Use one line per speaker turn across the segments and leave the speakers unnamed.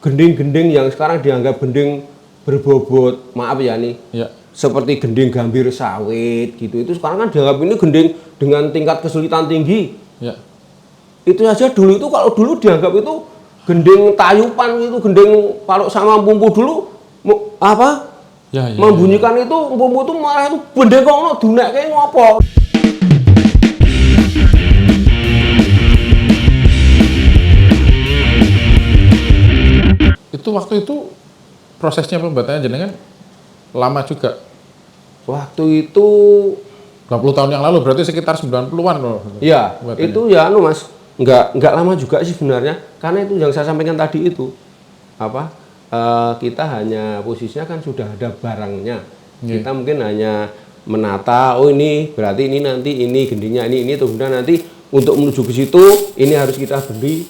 Gending-gending yang sekarang dianggap gending berbobot, maaf ya nih,
Ya.
seperti gending gambir sawit gitu, itu sekarang kan dianggap ini gending dengan tingkat kesulitan tinggi.
Ya.
Itu saja dulu itu, kalau dulu dianggap itu gending tayupan, itu gending kalau sama pumpu dulu apa
Ya, ya,
membunyikan itu pumpu itu malah itu gending kok ono dunek kayak ngopo.
Itu waktu itu prosesnya pembuatannya jenengan lama juga.
Waktu itu
20 tahun yang lalu berarti sekitar 90-an loh.
ya
Buatannya.
itu ya anu Mas, nggak lama juga sih sebenarnya, karena itu yang saya sampaikan tadi itu apa kita hanya posisinya kan sudah ada barangnya. Kita mungkin hanya menata, oh ini berarti ini nanti ini gendingnya ini kemudian nanti untuk menuju ke situ ini harus kita beli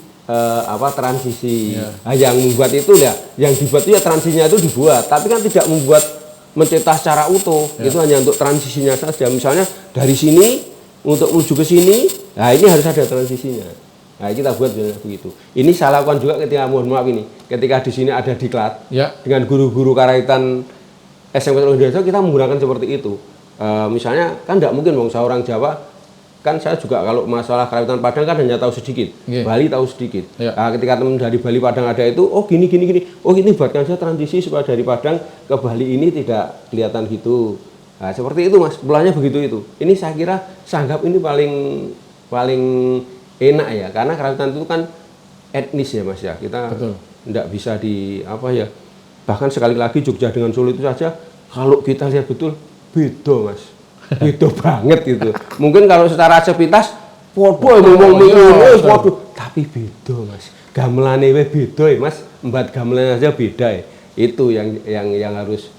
transisi. Nah, yang membuat itu ya, yang dibuat itu ya transisinya itu dibuat, tapi kan tidak membuat mencetak secara utuh. Itu hanya untuk transisinya saja. Misalnya dari sini untuk menuju ke sini, nah ini harus ada transisinya. Nah, kita buat begitu. Ini saya lakukan juga ketika, mohon maaf ini, ketika di sini ada diklat dengan guru-guru karaitan SMP Indonesia, kita menggunakan seperti itu. Misalnya kan tidak mungkin saya orang Jawa, kan saya juga kalau masalah karaitan Padang kan hanya tahu sedikit, Bali tahu sedikit. Nah, ketika teman dari Bali Padang ada itu, oh gini, oh ini buatkan saya transisi supaya dari Padang ke Bali ini tidak kelihatan gitu. Nah, seperti itu Mas, mulanya begitu itu. Ini saya kira, saya anggap ini paling enak ya, karena karaitan itu kan etnis ya Mas ya, kita tidak bisa bahkan sekali lagi Jogja dengan Solo itu saja, kalau kita lihat betul, beda Mas. Beda banget gitu. Mungkin kalau secara sepintas podo ngomong podo, tapi beda Mas. Gamelane beda ya Mas. Embat gamelan aja beda ya. Itu yang harus,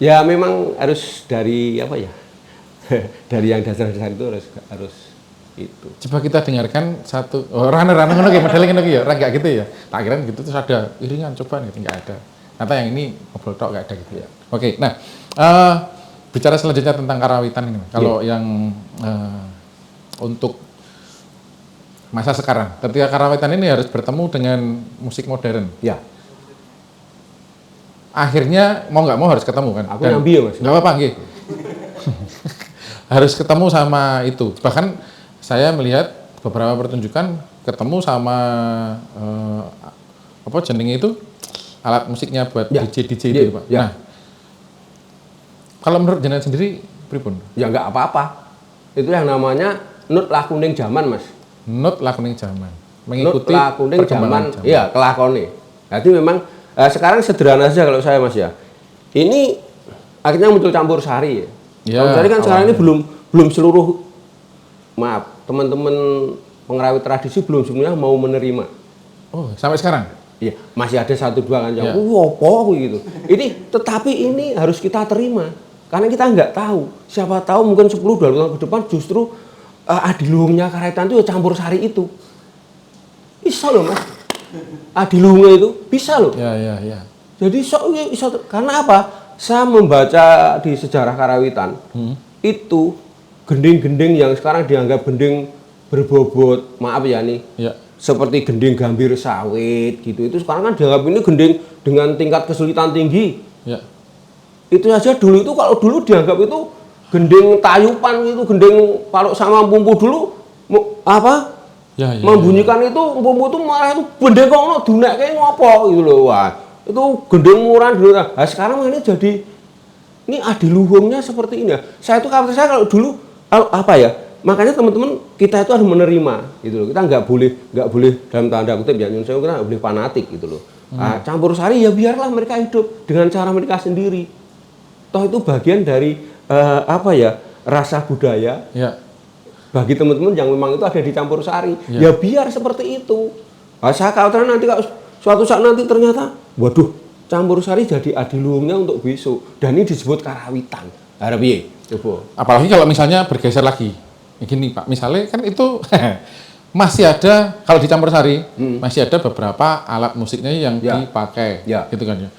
ya memang harus dari dari yang dasar-dasar itu harus itu.
Coba kita dengarkan satu rana-rana ngono ki model ngene ki ya, ora enggak gitu ya. Tak kira gitu terus ada iringan coba gitu enggak ada. Ternyata yang ini ngobrol tok enggak ada gitu ya. Oke, nah bicara selanjutnya tentang karawitan ini. Kalau yang untuk masa sekarang, ketika karawitan ini harus bertemu dengan musik modern.
Ya.
Akhirnya mau nggak mau harus ketemu kan.
Aku nyambi ya Mas.
Nggak apa-apa nggih. Harus ketemu sama itu. Bahkan saya melihat beberapa pertunjukan ketemu sama jenenge itu alat musiknya buat DJ itu Pak.
Ya.
Nah, kalau menurut jenengan sendiri pripun?
Ya nggak apa-apa. Itu yang namanya nut lakuning zaman Mas.
Nut lakuning zaman. Mengikuti
nut lakuning zaman. Iya, kelakone. Jadi memang sekarang sederhana saja kalau saya Mas ya. Ini akhirnya muncul campur sari ya. Campur sari kan sekarang ini belum seluruh, maaf, teman-teman pengrawit tradisi belum semuanya mau menerima.
Oh, sampai sekarang?
Iya, masih ada 1-2 kan yang apa gitu. Tetapi ini harus kita terima. Karena kita nggak tahu. Siapa tahu mungkin 10-20 tahun ke depan justru adiluhungnya karaitan itu ya campur sari itu. Bisa loh Mas. Adiluhungnya itu bisa loh.
Ya.
Jadi karena apa? Saya membaca di sejarah karawitan itu gending-gending yang sekarang dianggap gending berbobot, maaf ya nih, seperti gending gambir sawit gitu, itu sekarang kan dianggap ini gending dengan tingkat kesulitan tinggi. Itu saja dulu itu, kalau dulu dianggap itu gending tayupan, itu gending kalau sama pumpu dulu membunyikan itu pumpu itu malah itu gending kok ono dunek kayak ngopo gitu loh. Wah, itu gending murah dulu. Nah, sekarang ini jadi ini adiluhungnya seperti ini ya. Saya itu kata saya kalau dulu makanya teman-teman kita itu harus menerima gitu loh. Kita nggak boleh dalam tanda kutip ya, kita nggak boleh fanatik gitu loh. Campur sari ya biarlah mereka hidup dengan cara mereka sendiri. Toh itu bagian dari rasa budaya. Bagi teman-teman yang memang itu ada di campur sari, ya biar seperti itu. Saya khawatir nanti kalau suatu saat nanti ternyata, waduh, campur sari jadi adiluhungnya untuk besok, dan ini disebut karawitan. Harap ya, coba.
Apalagi kalau misalnya bergeser lagi, begini Pak, misalnya kan itu masih ada, kalau di campur sari masih ada beberapa alat musiknya yang dipakai, gitu kan ya.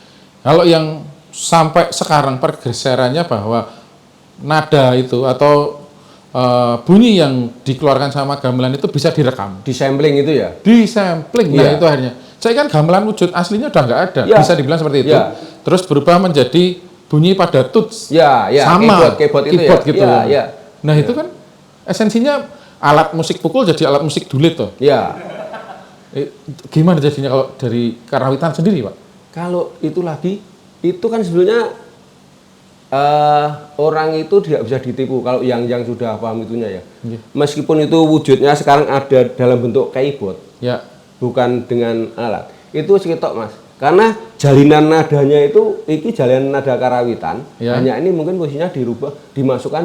Kalau yang sampai sekarang pergeserannya bahwa nada itu atau bunyi yang dikeluarkan sama gamelan itu bisa direkam,
disampling itu ya?
Disampling, nah itu akhirnya saya kan gamelan wujud aslinya udah nggak ada,
Ya.
bisa dibilang seperti itu.
Ya.
Terus berubah menjadi bunyi pada tuts,
Ya,
sama
keyboard itu
keyboard
ya.
gitu.
Ya, ya.
Nah itu kan esensinya alat musik pukul jadi alat musik dulit tuh.
Ya.
Gimana jadinya kalau dari karawitan sendiri, Pak?
Kalau itu lagi, itu kan sebenarnya orang itu tidak bisa ditipu kalau yang sudah paham itunya ya. Meskipun itu wujudnya sekarang ada dalam bentuk keyboard,
Ya.
bukan dengan alat. Itu sekitok mas. Karena jalinan nadanya itu, iki jalinan nada karawitan.
Ya.
Hanya ini mungkin posisinya dirubah, dimasukkan,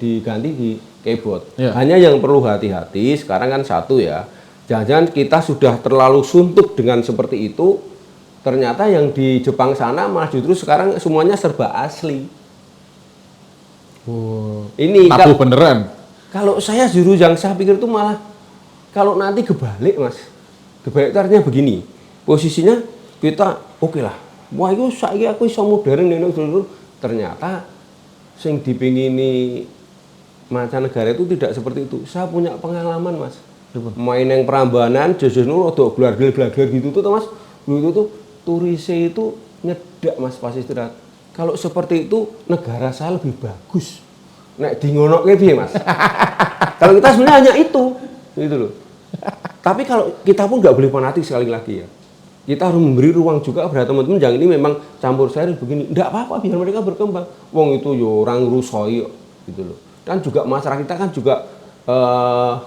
diganti di keyboard.
Ya.
Hanya yang perlu hati-hati sekarang kan satu ya. Jangan-jangan kita sudah terlalu suntuk dengan seperti itu. Ternyata yang di Jepang sana malah justru sekarang semuanya serba asli. Ini
Tabu beneran.
kalau saya juru yang saya pikir itu malah kalau nanti kebalik mas, kebalik itu artinya begini, posisinya kita oke lah, wah itu saya aku iso modern ini dulu, ternyata sing dipingini mancanegara itu tidak seperti itu. Saya punya pengalaman mas, main yang Prambanan, Jojo Nur, atau gelar-gelar gitu tuh mas, dulu itu tuh turisnya itu nyedak mas pas istirahat. Kalau seperti itu negara saya lebih bagus. Nek di ngono piye mas? Kalau kita sebenarnya hanya itu, gitu loh. Tapi kalau kita pun nggak boleh fanatik sekali lagi ya. Kita harus memberi ruang juga kepada teman-teman yang ini memang campur sari begini. Nggak apa-apa biar mereka berkembang. Wong itu yo orang rusoi gitu loh. Dan juga masyarakat kita kan juga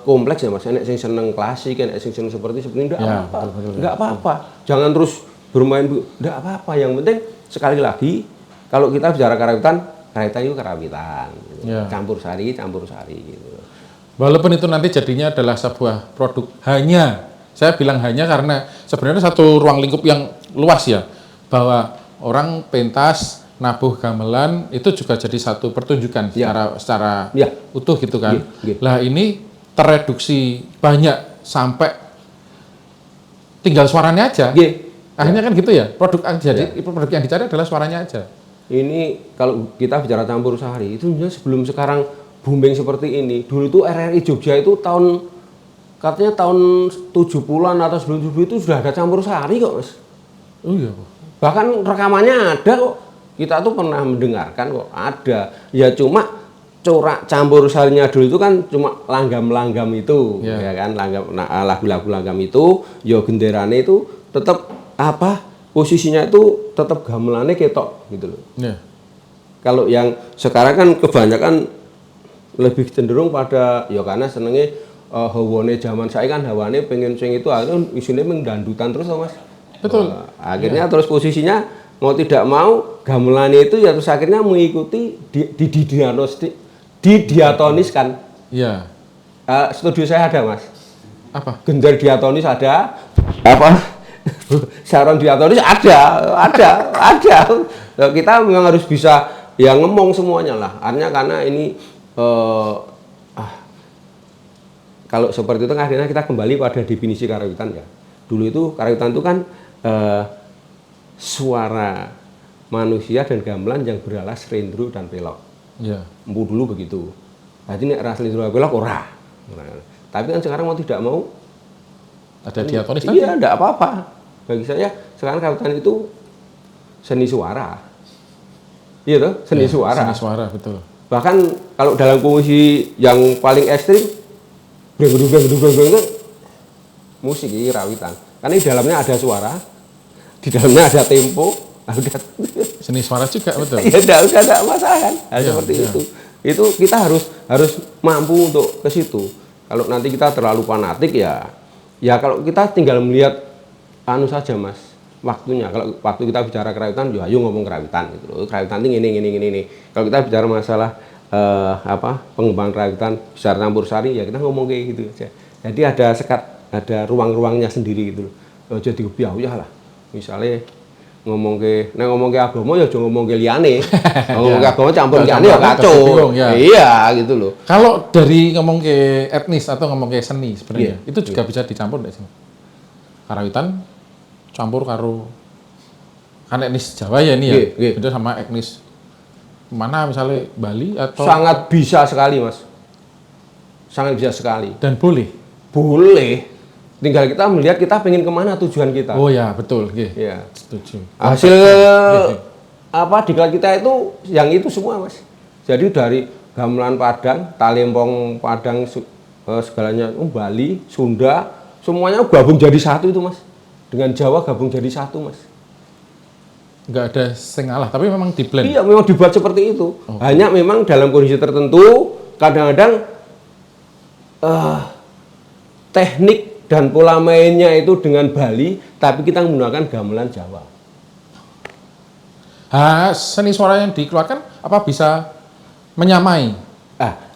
kompleks ya mas. Enek sing seneng klasik, enek sing seneng seperti ini. Nggak
Ya,
apa-apa.
betul,
Nggak apa-apa. Jangan terus bermain. Nggak apa-apa. Yang penting sekali lagi kalau kita bicara karawitan itu karawitan. Gitu.
Ya.
Campur sari gitu.
Walaupun itu nanti jadinya adalah sebuah produk hanya, saya bilang hanya karena sebenarnya satu ruang lingkup yang luas ya, bahwa orang pentas, nabuh gamelan itu juga jadi satu pertunjukan secara
Ya.
utuh gitu kan.
Ya.
Lah ini tereduksi banyak sampai tinggal suaranya aja.
Ya.
Akhirnya kan gitu ya. Produk yang dicari adalah suaranya aja.
Ini kalau kita bicara campur sari itu sebenarnya sebelum sekarang booming seperti ini, dulu itu RRI Jogja itu katanya tahun 70-an atau sebelum 70 itu sudah ada campur sari kok mas.
Oh iya.
Bahkan rekamannya ada kok. Kita tuh pernah mendengarkan kok ada. Ya cuma corak campur sarinya dulu itu kan cuma langgam-langgam itu, ya kan, lagu-lagu langgam itu, yo genderane itu tetap posisinya itu tetap gamelannya ketok gitu loh.
Yeah.
Kalau yang sekarang kan kebanyakan lebih cenderung pada ya karena senengnya hawane zaman saya kan hawane pengen sing itu akhirnya isinya mengdandutan terus Mas.
Betul.
Akhirnya terus posisinya mau tidak mau gamelannya itu ya terus akhirnya mengikuti didiatoniskan.
Iya.
Studio saya ada Mas.
Apa?
Gender diatonis ada. Saron diatonis ada. Nah, kita memang harus bisa ya ngomong semuanya lah. Artinya karena ini kalau seperti itu akhirnya kita kembali pada definisi karawitan ya. Dulu itu karawitan itu kan suara manusia dan gamelan yang beralas slendro dan pelok.
Iya.
Empu dulu begitu. Berarti ini ras slendro dan pelok ora. Tapi kan sekarang mau tidak mau
Ada diatonis tadi?
Iya, enggak apa-apa. Bagi saya sekarang karawitan itu seni suara. Iya toh, seni suara.
Seni suara, betul.
Bahkan kalau dalam kondisi yang paling ekstrim, musik ini rawitan. Karena di dalamnya ada suara, di dalamnya ada tempo,
Seni suara juga, betul.
ya enggak masalah kan. Seperti
iya.
itu. Itu kita harus mampu untuk ke situ. Kalau nanti kita terlalu fanatik ya kalau kita tinggal melihat saja Mas, waktunya. Kalau waktu kita bicara karawitan, ya ayo ngomong karawitan gitu loh. Karawitan ini. Kalau kita bicara masalah pengembangan karawitan besar campur sari ya kita ngomong kayak gitu aja. Jadi ada ruang-ruangnya sendiri gitu loh. Jadi biaya lah. Misalnya ngomong ke agama ya jangan ngomong ke liyane. Ngomong ke agama campur liyane ya kacau. Iya gitu loh.
Kalau dari ngomong ke etnis atau ngomong ke seni sebenarnya, itu juga bisa dicampur nggak sih? Karawitan campur karo kan etnis Jawa ya ini ya, beda sama etnis mana misalnya Bali atau
sangat bisa sekali Mas, sangat bisa sekali
dan boleh
Tinggal kita melihat kita pengen kemana tujuan kita.
Oh ya, betul. Nggih.
Ya.
Setuju.
Hasil apa diklat kita itu yang itu semua, Mas. Jadi dari gamelan Padang, Talempong Padang, segalanya, Bali, Sunda, semuanya gabung jadi satu itu, Mas. Dengan Jawa gabung jadi satu, Mas.
Nggak ada sing ngalah, tapi memang di blend.
Iya, memang dibuat seperti itu. Hanya memang dalam kondisi tertentu, kadang-kadang teknik dan pola mainnya itu dengan Bali, tapi kita menggunakan gamelan Jawa.
Seni suara yang dikeluarkan apa bisa menyamai?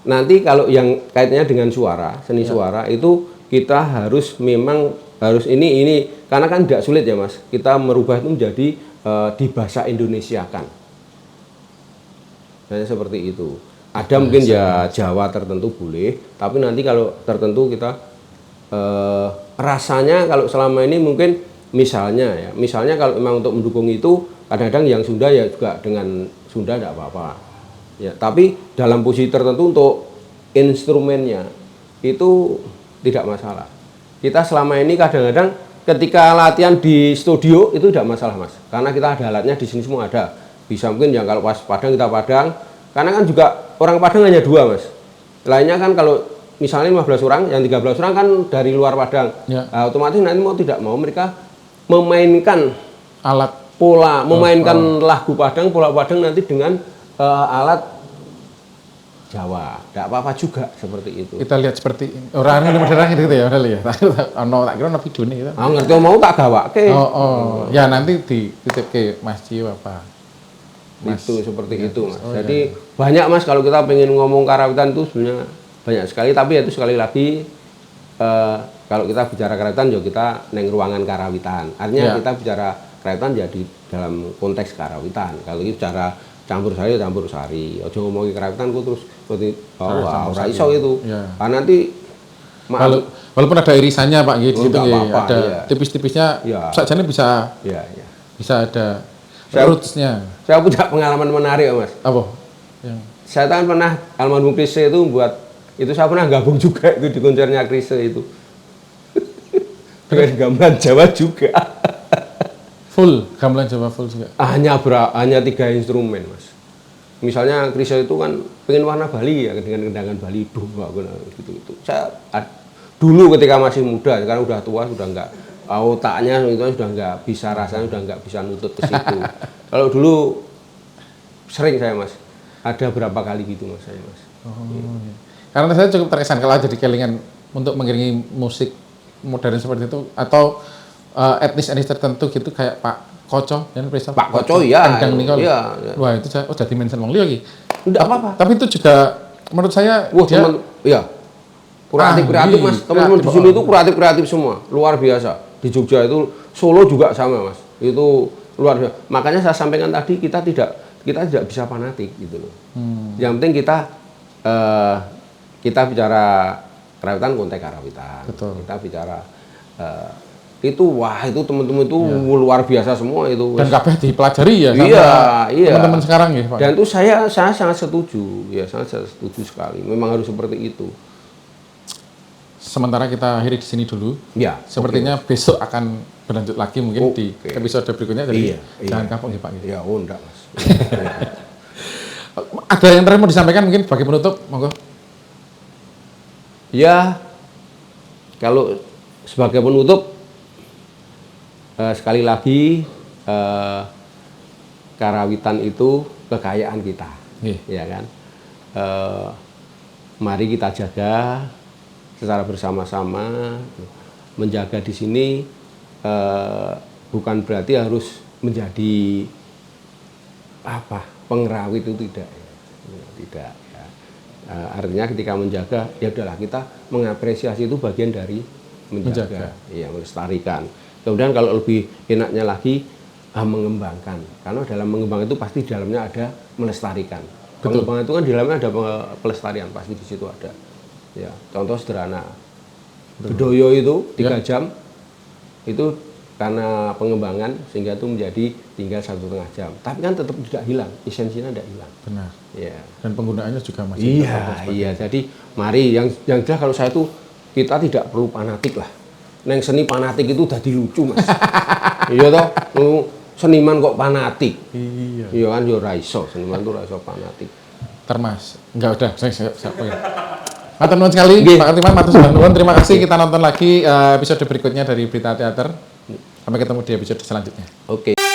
Nanti kalau yang kaitannya dengan suara, seni suara itu kita harus memang harus ini karena kan tidak sulit ya, Mas. Kita merubah itu menjadi di bahasa Indonesia kan. Nah, seperti itu. Ada mungkin ya Jawa tertentu boleh, tapi nanti kalau tertentu kita rasanya kalau selama ini mungkin misalnya kalau memang untuk mendukung itu kadang-kadang yang Sunda ya juga dengan Sunda tidak apa-apa. Ya, tapi dalam posisi tertentu untuk instrumennya itu tidak masalah. Kita selama ini kadang-kadang ketika latihan di studio itu tidak masalah, Mas. Karena kita ada alatnya di sini semua ada. Bisa mungkin yang kalau pas Padang kita Padang. Karena kan juga orang Padang hanya 2, Mas. Lainnya kan kalau misalnya 15 orang, yang 13 orang kan dari luar Padang.
Ya.
Nah, otomatis nanti mau tidak mau mereka memainkan
Alat
pola, memainkan lagu Padang, pola Padang nanti dengan alat Jawa. Tidak apa-apa juga seperti itu.
kita lihat seperti orang ini modern gitu ya, model ya. Ono tak kira ono videone gitu.
Ngerti mau tak gawake.
Ya nanti dititip ke Mas Cio apa?
Itu seperti itu, Mas. Jadi banyak, Mas, kalau kita pengen ngomong karawitan itu sebenarnya banyak sekali, tapi itu sekali lagi kalau kita bicara karawitan ya kita neng ruangan karawitan. Artinya kita bicara karawitan jadi dalam konteks karawitan. Kalau kita bicara campur sari, campur sari. Ojo ngomongin karawitan kok terus seperti ora iso itu. Karena nanti
walaupun ada irisannya Pak gitu, ada
iya.
tipis-tipisnya sajane bisa bisa ada roots-nya.
Saya punya pengalaman menarik, Mas.
Apa?
Saya kan pernah almarhum Chrisye itu buat itu saya pernah gabung juga itu di konsernya Chrisye itu. Dengan gamelan Jawa juga.
Full gamelan Jawa full juga.
Hanya 3 instrumen, Mas. Misalnya Chrisye itu kan pengen warna Bali ya dengan kendangan Bali gitu. Saya dulu ketika masih muda, sekarang udah tua sudah enggak otaknya itu sudah enggak bisa rasanya sudah enggak bisa nutut ke situ. Kalau dulu sering saya, Mas. Ada berapa kali gitu, Mas, saya, Mas.
Iya. Karena saya cukup terkesan kalau jadi kelingan untuk mengiringi musik modern seperti itu atau etnis tertentu gitu kayak Pak Koco,
Pak Koco ya.
Iya. Wah, itu saya jadi mention wong liya iki.
Enggak apa-apa.
Tapi itu juga menurut saya
kreatif, Mas. Teman-teman di sini itu kreatif semua, luar biasa. Di Jogja itu Solo juga sama, Mas. Itu luar biasa. Makanya saya sampaikan tadi kita tidak bisa fanatik gitu loh. Yang penting kita bicara karawitan konteks karawitan.
Betul.
Kita bicara itu teman-teman itu luar biasa semua itu.
Dan kabeh dipelajari ya sama teman-teman sekarang ya, Pak.
Dan itu saya sangat setuju. Ya, sangat setuju sekali. Memang harus seperti itu.
Sementara kita akhiri di sini dulu.
Ya.
Sepertinya besok akan berlanjut lagi mungkin di episode berikutnya. Jadi jangan kapok ya, Pak.
Ya, enggak, Mas.
Ada yang terakhir mau disampaikan mungkin sebagai penutup, monggo.
Ya, kalau sebagai penutup sekali lagi karawitan itu kekayaan kita, ya kan? Mari kita jaga secara bersama-sama. Menjaga di sini bukan berarti harus menjadi pengrawit itu tidak. Ya. Artinya ketika menjaga ya udahlah kita mengapresiasi itu bagian dari menjaga. Ya, melestarikan. Kemudian kalau lebih enaknya lagi mengembangkan, karena dalam mengembang itu pasti di dalamnya ada melestarikan. Pengembangan itu kan di dalamnya ada pelestarian, pasti di situ ada. Ya, contoh sederhana, Bedoyo itu 3 jam itu karena pengembangan sehingga itu menjadi tinggal 1,5 jam. Tapi kan tetap tidak hilang, esensinya tidak hilang.
Benar.
Ya.
Dan penggunaannya juga masih.
Iya. Jadi mari yang jelas kalau saya itu kita tidak perlu fanatik lah. neng seni fanatik itu udah lucu Mas. Iya toh, seniman kok fanatik.
Iya.
Iya kan yo ra iso, seniman tuh ra iso fanatik.
Termas. Enggak udah, saya ya. Matur nuwun sekali,
Nggih.
Pak Kartiman, matur nuwun. Terima kasih, kita nonton lagi episode berikutnya dari Berita Teater. Sampai ketemu di episode selanjutnya.
Oke.